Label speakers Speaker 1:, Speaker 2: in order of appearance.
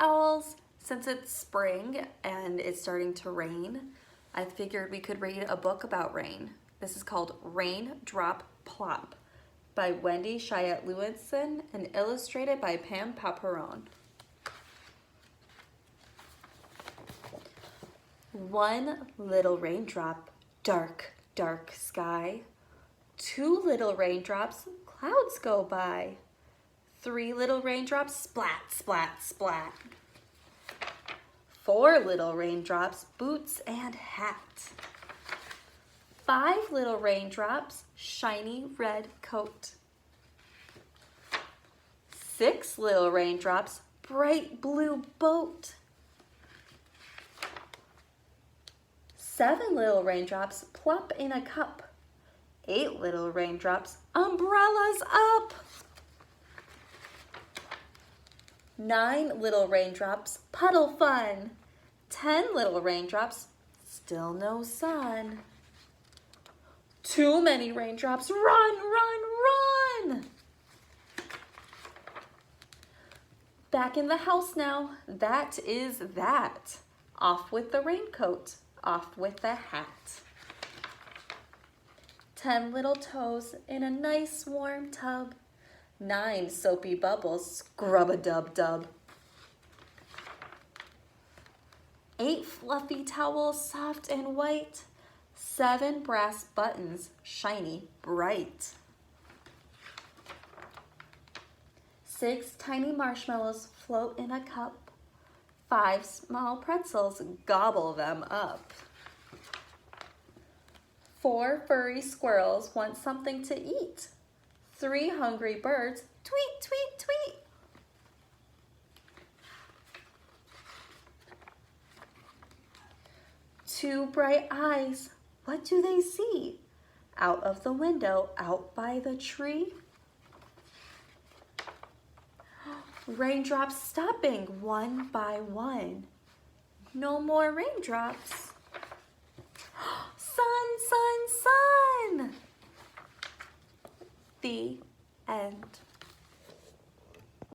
Speaker 1: owls, since it's spring and it's starting to rain, I figured we could read a book about rain. This is called Raindrop Plop by Wendy Cheyette Lewiston and illustrated by Pam Paparone. One little raindrop, dark, dark sky. Two little raindrops, clouds go by. Three little raindrops, splat, splat, splat. Four little raindrops, boots and hat. Five little raindrops, shiny red coat. Six little raindrops, bright blue boat. Seven little raindrops, plop in a cup. Eight little raindrops, umbrellas up. 9 little raindrops, puddle fun. 10 little raindrops, still no sun. Too many raindrops, run, run, run. Back in the house now, that is that. Off with the raincoat, off with the hat. 10 little toes in a nice warm tub. 9 soapy bubbles, scrub-a-dub-dub. 8 fluffy towels, soft and white. 7 brass buttons, shiny, bright. 6 tiny marshmallows float in a cup. 5 small pretzels, gobble them up. 4 furry squirrels want something to eat. 3 hungry birds, tweet, tweet, tweet. 2 bright eyes, what do they see? Out of the window, out by the tree. Raindrops stopping one by one. No more raindrops. Sun, sun, sun. The end.